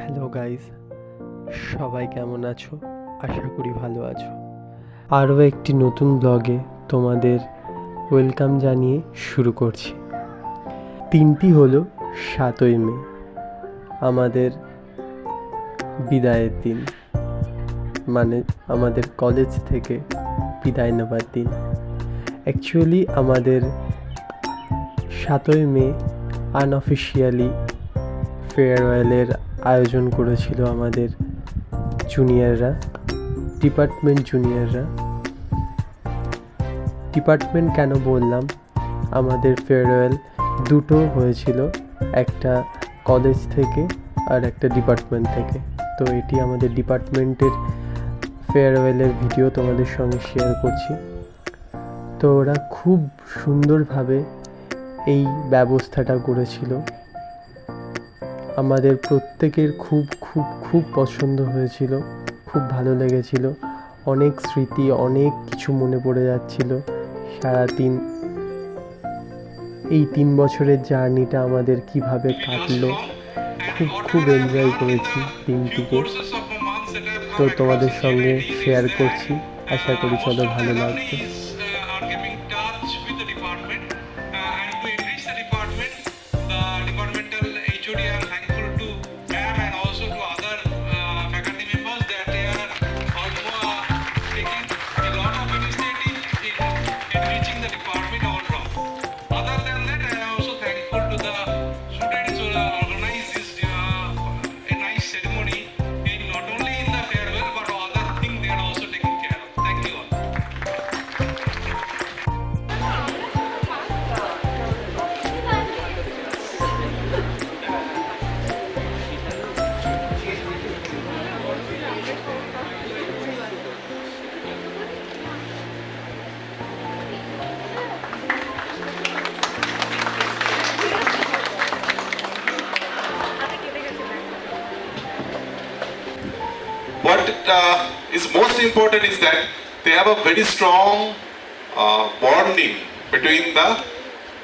Hello guys, সবাই কেমন আছো? আশা করি ভালো আছো। আরও একটি নতুন ব্লগে তোমাদের ওয়েলকাম জানিয়ে শুরু করছি। দিনটি হলো 7ই মে, আমাদের বিদায়ের দিন, মানে আমাদের কলেজ থেকে বিদায় নেবার দিন। অ্যাকচুয়ালি আমাদের 7ই মে আনঅফিসিয়ালি ফেয়ারওয়েলের আয়োজন করেছিল আমাদের জুনিয়ররা, ডিপার্টমেন্ট কেন বললাম, আমাদের ফেয়ারওয়েল দুটো হয়েছিল, একটা কলেজ থেকে আর একটা ডিপার্টমেন্ট থেকে। তো এটি আমাদের ডিপার্টমেন্টের ফেয়ারওয়েলের ভিডিও তোমাদের সঙ্গে শেয়ার করছি। তো ওরা খুব সুন্দরভাবে এই ব্যবস্থাটা করেছিল, আমাদের প্রত্যেকের খুব খুব খুব পছন্দ হয়েছিল, খুব ভালো লেগেছিল। অনেক স্মৃতি, অনেক কিছু মনে পড়ে যাচ্ছিল। সারাদিন এই 3 বছরের জার্নিটা আমাদের কিভাবে কাটলো, খুব এনজয় করেছি দিনটিকে। তো তোমাদের সঙ্গে শেয়ার করছি, আশা করি চলো ভালো লাগবে। What is most important is that they have a very strong bonding between the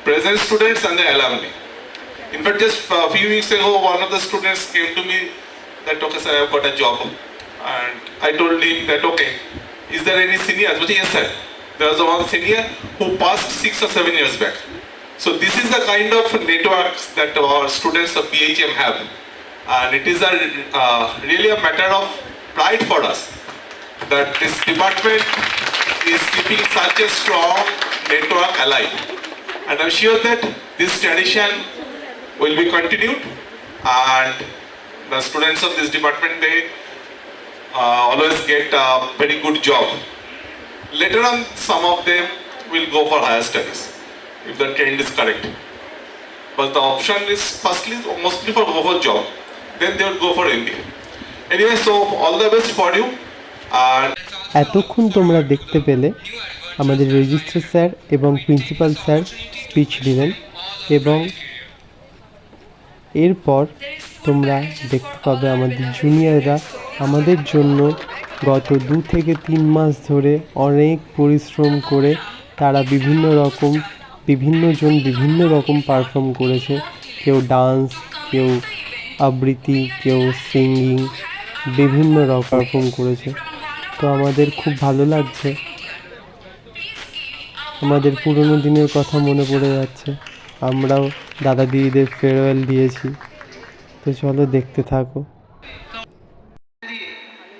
present students and the alumni. In fact, just a few weeks ago, one of the students came to me that, okay, sir, I have got a job. And I told him that, okay, is there any seniors? But yes, sir. There was one senior who passed 6 or 7 years back. So this is the kind of networks that our students of BHM have. And it is really a matter of pride for us that this department is keeping such a strong network alive. And I'm sure that this tradition will be continued, and the students of this department, they always get a very good job. Later on, some of them will go for higher studies if the trend is correct. But the option is mostly for go for job, then they will go for MBA. Anyway, so all the best for you. And এতক্ষণ তোমরা দেখতে পেলে আমাদের registrar sir এবং principal sir speech দিলেন, এবং এরপর তোমরা দেখতে পাবে আমাদের জুনিয়ররা আমাদের জন্য গত 2 থেকে 3 মাস ধরে অনেক পরিশ্রম করে তারা বিভিন্ন রকম পারফর্ম করেছে। কেউ ডান্স, কেউ আবৃত্তি, কেউ সিঙ্গিং, বিভিন্ন রকম পারফর্ম করেছে। তো আমাদের খুব ভালো লাগছে, আমাদের পুরনো দিনের কথা মনে পড়ে যাচ্ছে। আমরাও দাদা দিদিদের ফেয়ারওয়েল দিয়েছি, তো চলো দেখতে থাকো।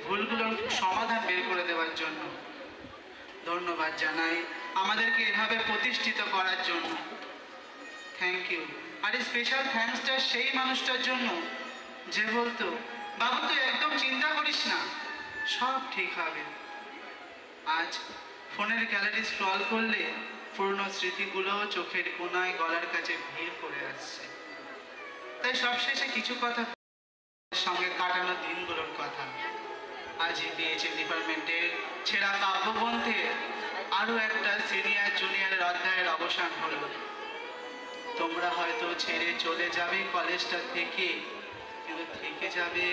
ভুলগুলোর সমাধান বের করে দেওয়ার জন্য ধন্যবাদ জানাই, আমাদেরকে এভাবে প্রতিষ্ঠিত করার জন্য থ্যাংক ইউ। আর স্পেশাল থ্যাঙ্কসটা সেই মানুষটার জন্য যে বলতো, বাবু তুই একদম চিন্তা করিস না, সব ঠিক হবে। আজ ফোনের গ্যালারি স্ক্রল করলে পুরনো স্মৃতিগুলো চোখের কোনায় গলার কাছে ভিড় করে আসছে। তাই সবশেষে কিছু কথা সঙ্গে কাটানো দিনগুলোর কথা। আজই BHM ডিপার্টমেন্টের ছেঁড়া কাব্যগ্রন্থের আরও একটা সিনিয়র জুনিয়রের অধ্যায়ের অবসান হলো। তোমরা হয়তো ছেড়ে চলে যাবে কলেজটা থেকে, কিন্তু থেকে যাবে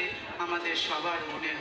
আমাদের সবার মনের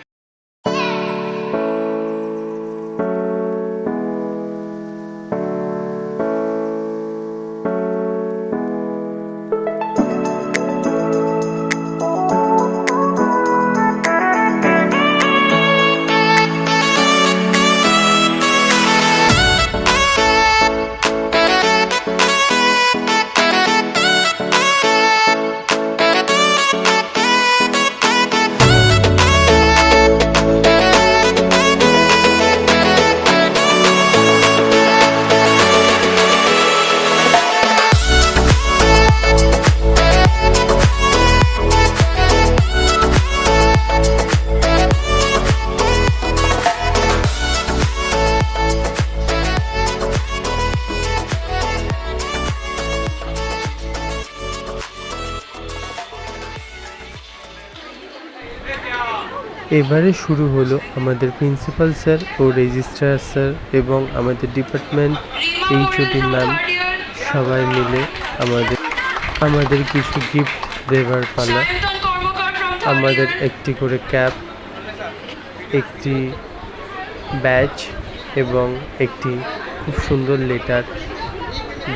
এবারে শুরু হলো আমাদের প্রিন্সিপাল স্যার ও রেজিস্ট্রার স্যার এবং আমাদের ডিপার্টমেন্ট এইচওডি ম্যাম সবাই মিলে আমাদের কিছু গিফট দেবার পালা। আমাদের একটি করে ক্যাপ, একটি ব্যাচ এবং একটি খুব সুন্দর লেটার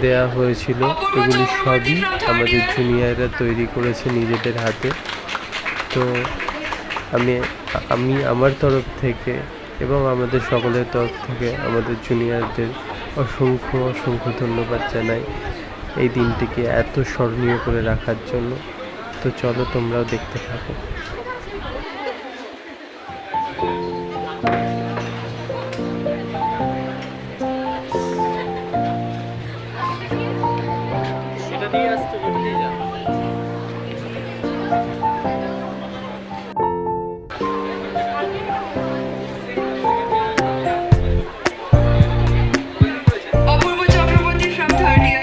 দেয়া হয়েছিল। এগুলি সবই আমাদের জুনিয়ররা তৈরি করেছে নিজেদের হাতে। তো আমি আমার তরফ থেকে এবং আমাদের সকলের তরফ থেকে আমাদের জুনিয়রদের অসংখ্য অসংখ্য ধন্যবাদ জানাই এই দিনটিকে এত স্মরণীয় করে রাখার জন্য। তো চলো তোমরাও দেখতে থাকো। অপূর্ব চক্রবর্তী from third year.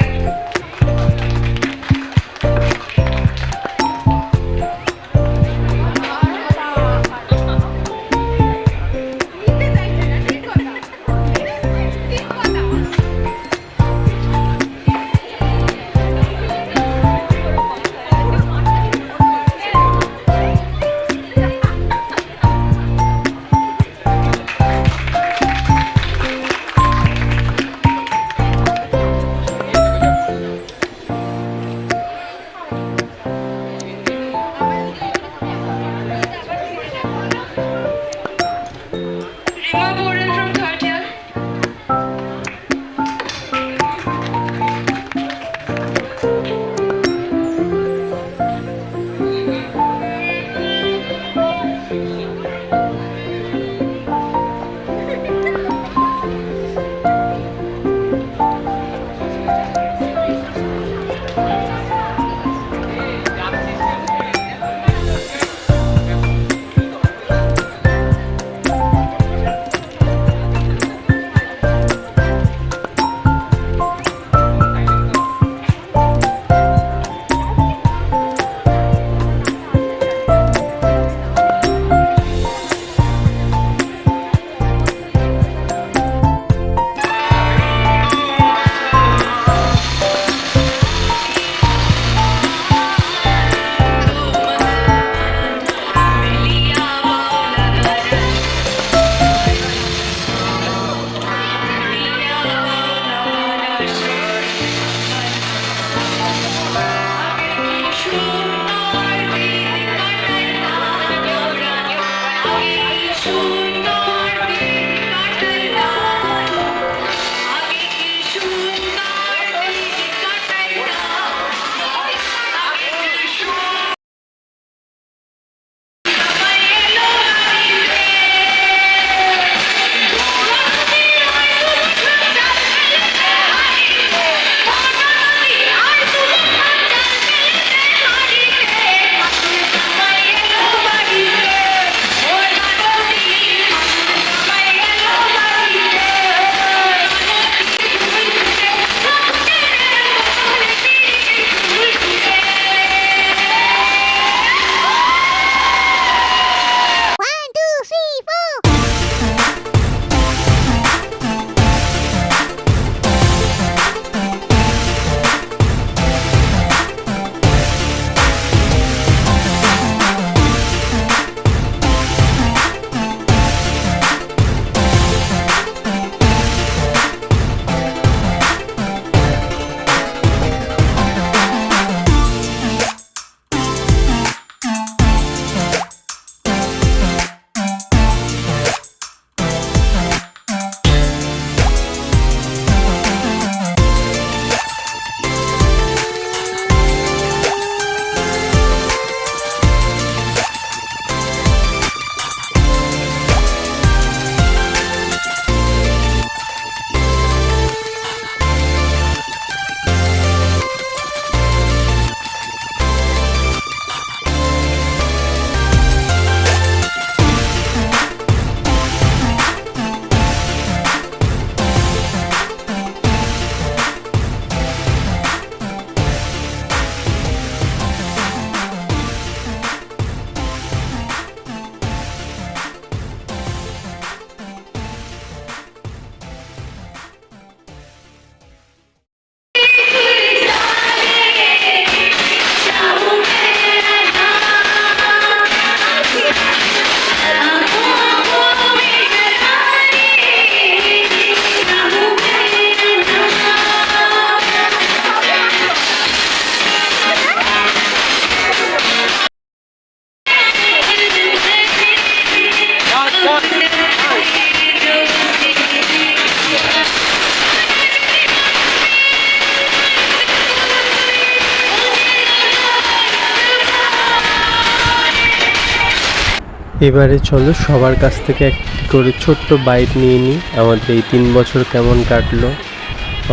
এবারে চলো সবার কাছ থেকে একটি করে ছোট্ট বাইট নিয়ে নিই আমাদের এই 3 বছর কেমন কাটলো।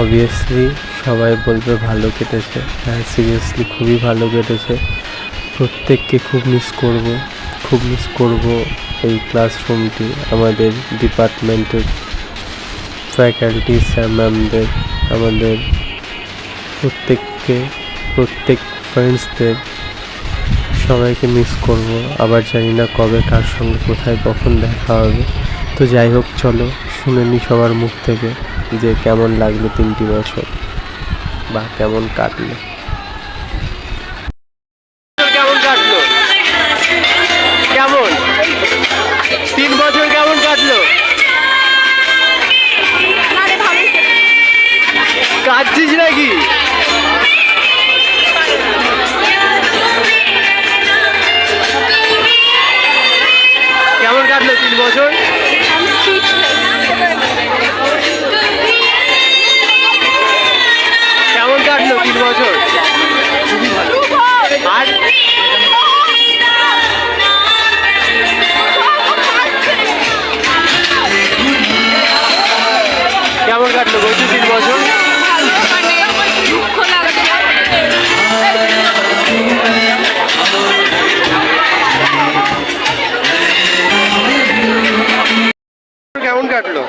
অবভিয়াসলি সবাই বলবে ভালো কেটেছে, হ্যাঁ সিরিয়াসলি খুবই ভালো কেটেছে। প্রত্যেককে খুব মিস করব এই ক্লাসরুমটি, আমাদের ডিপার্টমেন্টের ফ্যাকাল্টি স্যার ম্যামদের, আমাদের প্রত্যেক ফ্রেন্ডসদের সবাইকে মিস করব। আবার জানি না কবে কার সঙ্গে কোথায় কখন দেখা হবে। তো যাই হোক চলো শুনে নি সবার মুখ থেকে যে কেমন লাগলো 3টি বছর বা কেমন কাটলো। কেমন কাটলো? কেমন 3 বছর কেমন কাটলো? কাঁদছিস নাকি? কেমন কাটলো 3 বছর? কেমন কাটলো 3 বছর? খুবই ভালো। আর কেমন কাটলো বলছি 3 বছর? কেমন কাটলো?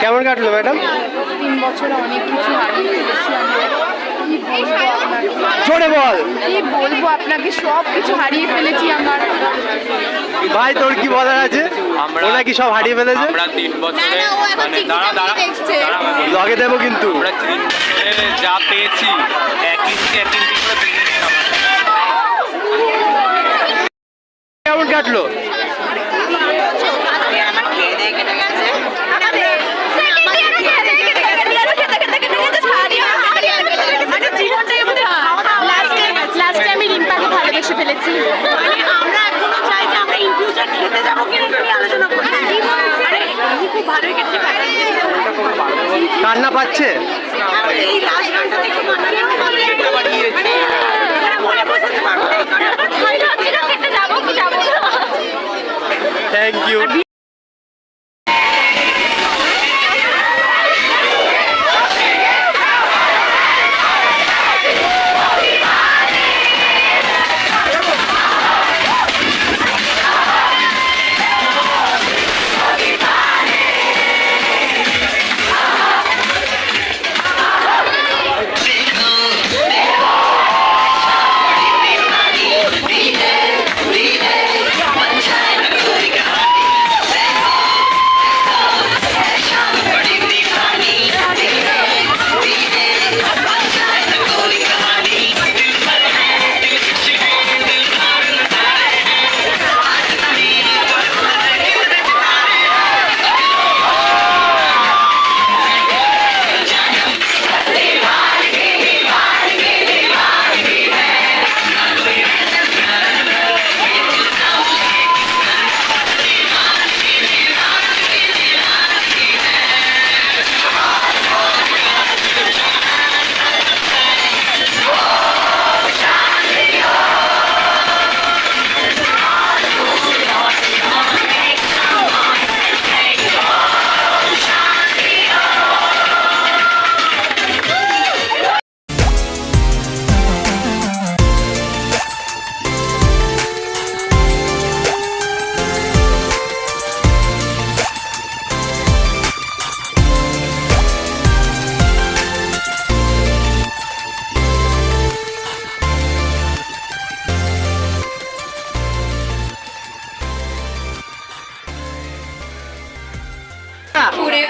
কেমন কাটলো ম্যাডাম? 3 বছরে অনেক কিছু হারিয়ে ফেলেছি আমরা। জোরে বল। কি বলবো আপনাকে, সব কিছু হারিয়ে ফেলেছি আমার। ভাই তোর কি বলার আছে? ওরা কি সব হারিয়ে ফেলেছে? আমরা 3 বছরে মানে দাঁড়া লগে দেবো কিন্তু। আমরা 3 বছরে যা পেয়েছি একই কেমন কাটলো? লাস্টে আমি রিম্পাকে ভালোবেসে ফেলেছি। আমরা এখনো চাই যে আমরা ইন ফিউচার খেতে যাবো কিন্তু নিয়ে আলোচনা করছি। আরে খুব ভালোই কেটেছে। কান্না পাচ্ছে? এই লাস্ট গানটা দেখে মনে বোঝাতে পারবো না। খেতে যাবো কি যাবো না। Thank you.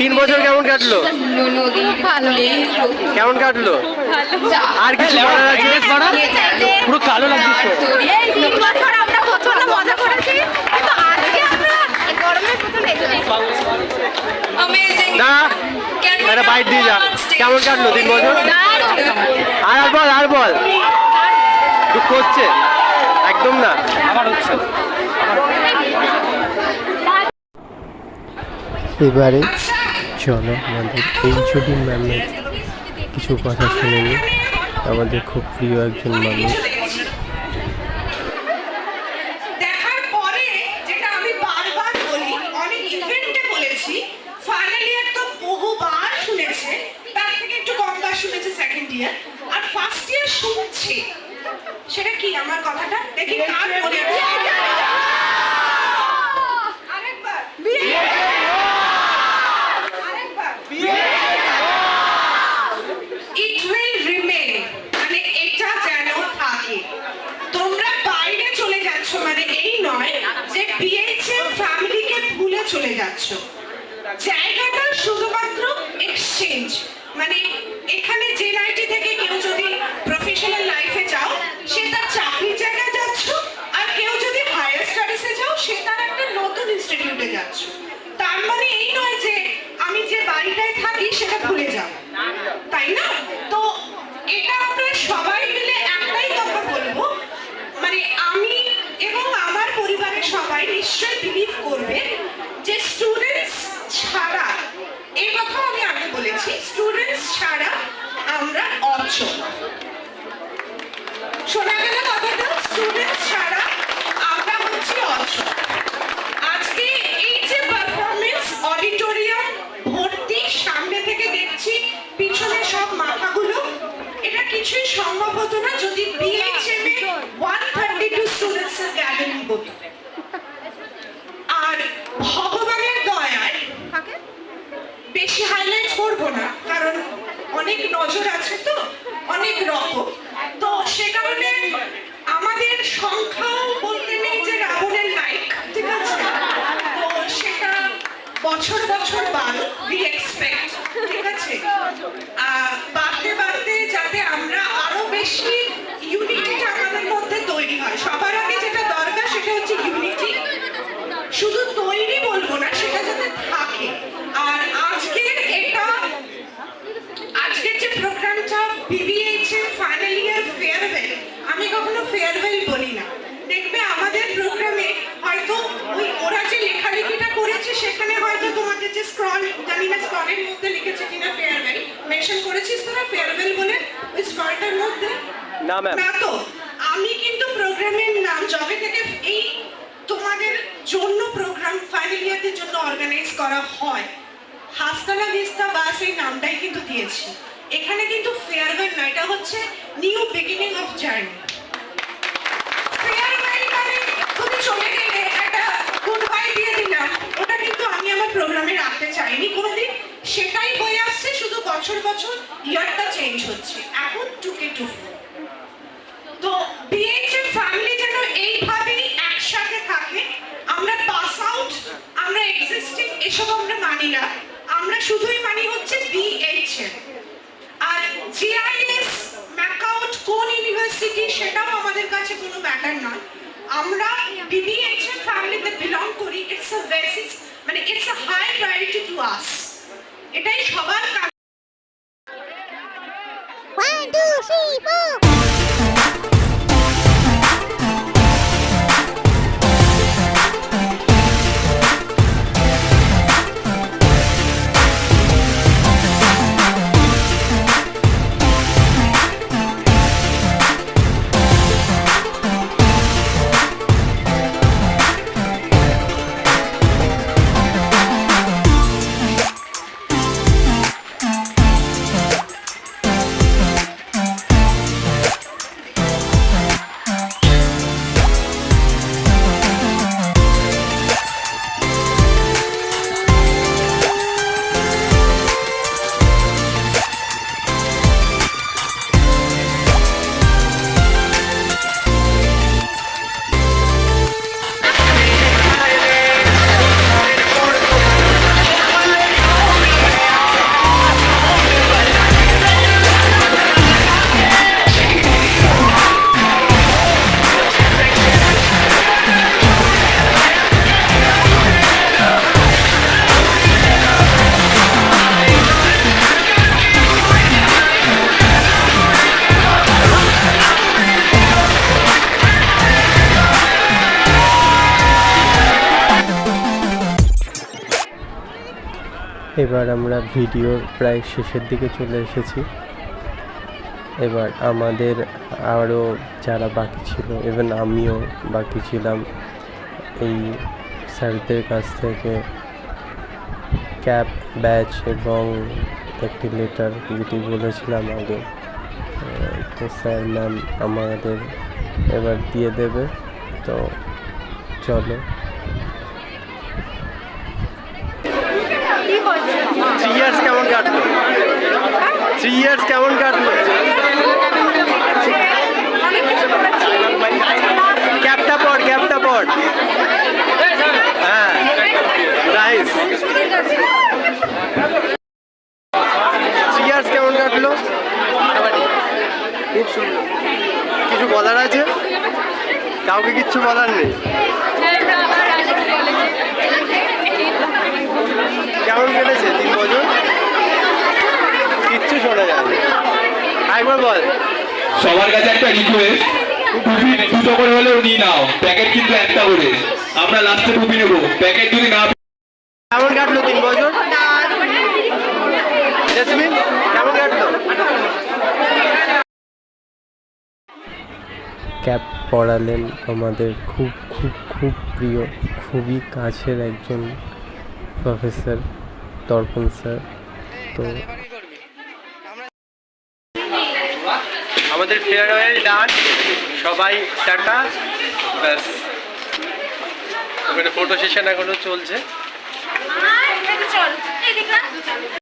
তিন বছর কেমন কাটলো? কেমন কাটলো? আর কিছু বলার আছে? পুরো কালো লাগছে। না একটা বাইট দিয়ে যা। কেমন কাটলো 3 বছর? আর বল দুঃখ হচ্ছে? একদম না। আবার হচ্ছে। এবারে চলো আমাদের এইচওডি ম্যামের কিছু কথা শুনে নিই। আমাদের খুব প্রিয় একজন মানুষ। লাস্ট ইয়ার শুনছে, সেটা কি আমার কথাটা দেখি কার মনে আছে? আরেকবার আরেকবার ইট উইল রিমেইন, মানে এটা যেন থাকে। তোমরা বাইরে চলে যাচ্ছ মানে এই নয় যে বিএইচএম ফ্যামিলিকে ভুলে চলে যাচ্ছ। জায়গাটা শুধুমাত্র এক্সচেঞ্জ, মানে এখানে জেনআইটি থেকে কেউ যদি প্রফেশনাল লাইফে যাও সে তার চাকরির জায়গায় যাচ্ছ, আর কেউ যদি হায়ার স্টাডিজে যাও সে তার একটা নতুন ইনস্টিটিউটে যাচ্ছ। তার মানে এই নয় যে আমি যে বাড়িটায় থাকি সেটা ভুলে যাও, তাই না? তো এটা আমরা সবাই মিলে একটাই কথা বলবো, মানে আমি এবং আমার পরিবারের সবাই নিশ্চয়ই বিলিভ করবে যে স্টুডেন্টস ছাড়া, এই কথা আমি আগে বলেছি, স্টুডেন্টস ছাড়া আমরা অচল। শোনা গেল কথাটা? স্টুডেন্টস ছাড়া আমরা হচ্ছি অচল। আজকে এই যে পারফরমেন্স, অডিটোরিয়াম ভর্তি, সামনে থেকে দেখছি পিছনে সব মাথাগুলো, এটা কিছুই সম্ভব হতো না যদি বিএইচএম এ 132 স্টুডেন্টস এর গ্যাদারিং হতো। আর ভগবানের দয়ায় বেশি হাইলাইট করবো না, কারণ অনেক নজর আছে তো, অনেক রকম, তো সে কারণে আমাদের সংখ্যাও বলতে নেই যে রাবণের লাইক, ঠিক আছে? তো সেটা বছর বছর বাড়ো, উই এক্সপেক্ট, ঠিক আছে? বাড়তে বাড়তে যাতে আমরা আরো বেশি ইউনিটিটা আমাদের মধ্যে তৈরি হয়। সবার আগে যেটা দরকার সেটা হচ্ছে ইউনিটি, শুধু তৈরি বলবো না, সেটা যাতে থাকে। আর আজকের যে প্রোগ্রামটা বিবিএইচএম ফাইনাল ইয়ার ফেয়ারওয়েল, আমি কখনো ফেয়ারওয়েল বলি না। দেখবে আমাদের প্রোগ্রামে হয়তো ওরা যে লেখালেখিটা করেছে সেখানে হয়তো তোমাদের যে স্ক্রল, জানি না স্ক্রলের মধ্যে লিখেছে কিনা ফেয়ারওয়েল, মেনশন করেছিস তোরা ফেয়ারওয়েল বলে ওই স্ক্রলটার মধ্যে? না ম্যাম। না তো, আমি কিন্তু প্রোগ্রামের নাম যবে থেকে এই তোমাদের জন্য প্রোগ্রাম ফাইনাল ইয়ারদের জন্য অর্গানাইজ করা হয়, হাসতানা ভিস্তা বাস এই নামটাই কিন্তু দিয়েছি। এখানে কিন্তু ফেয়ারওয়েল না, এটা হচ্ছে new beginning of journey. Farewell মানে তুমি চলে গেলে একটা গুড বাই দিয়ে দিলাম, ওটা কিন্তু আমি আমার প্রোগ্রামে রাখতে চাইনি কোনোদিন। সেটাই হয়ে আসছে, শুধু বছর বছর ইয়ারটা চেঞ্জ হচ্ছে। এখন টুকে টুকে তো বিএইচএম ফ্যামিলি যেন এইভাবেই একসাথে থাকে। আমরা পাস আউট, আমরা এক্সিস্টিং এসব আমরা মানি না, আমরা শুধুই মানি হচ্ছে বিএইচএম। আর জিআইএস ম্যাকআউট কোন ইউনিভার্সিটি সেটাও আমাদের কাছে কোনো ম্যাটার নয়, আমরা বিবিএইচএম ফ্যামিলিতে বিলং করি। ইটস আ বেসিস, মানে it's a high priority to us, এটাই সবার কাছে। 1 2 3 4এবার আমরা ভিডিওর প্রায় শেষের দিকে চলে এসেছি। এবার আমাদের আরও যারা বাকি ছিল, ইভেন আমিও বাকি ছিলাম, এই স্যারদের কাছ থেকে ক্যাপ, ব্যাচ এবং একটি লেটার যেটি বলেছিলাম আগে, তো স্যার ম্যাম আমাদের এবার দিয়ে দেবে, তো চলো। 3 ইয়ার্স কেমন কাটলো? 3 ইয়ার্স কেমন কাটলো? ক্যাপটা পড়, ক্যাপটা পড়। হ্যাঁ, নাইস। 3 ইয়ার্স কেমন কাটলো? খুব সুন্দর। কিছু বলার আছে? কাউকে কিচ্ছু বলার নেই? কেমন কেটেছে 3 বছর? কিচ্ছু শোনা যাবে। একবার বল। সবার কাছে একটা রিকোয়েস্ট, টুপি দুটো করে হলেও নিয়ে নাও, প্যাকেট কিন্তু একটা করে। আমরা লাস্টে টুপি নেবো, প্যাকেট যদি না। কেমন কাটলো 3 বছর? জেসমিন কেমন কাটলো? ক্যাপ পড়ালেন আমাদের খুব খুব খুব প্রিয়, খুবই কাছের একজন প্রফেসর দর্পণ স্যার। তো আমাদের ফেয়ারওয়েল ডান, সবাই টাটা, ব্যাস। ওখানে ফটো সেশন এখনো চলছে।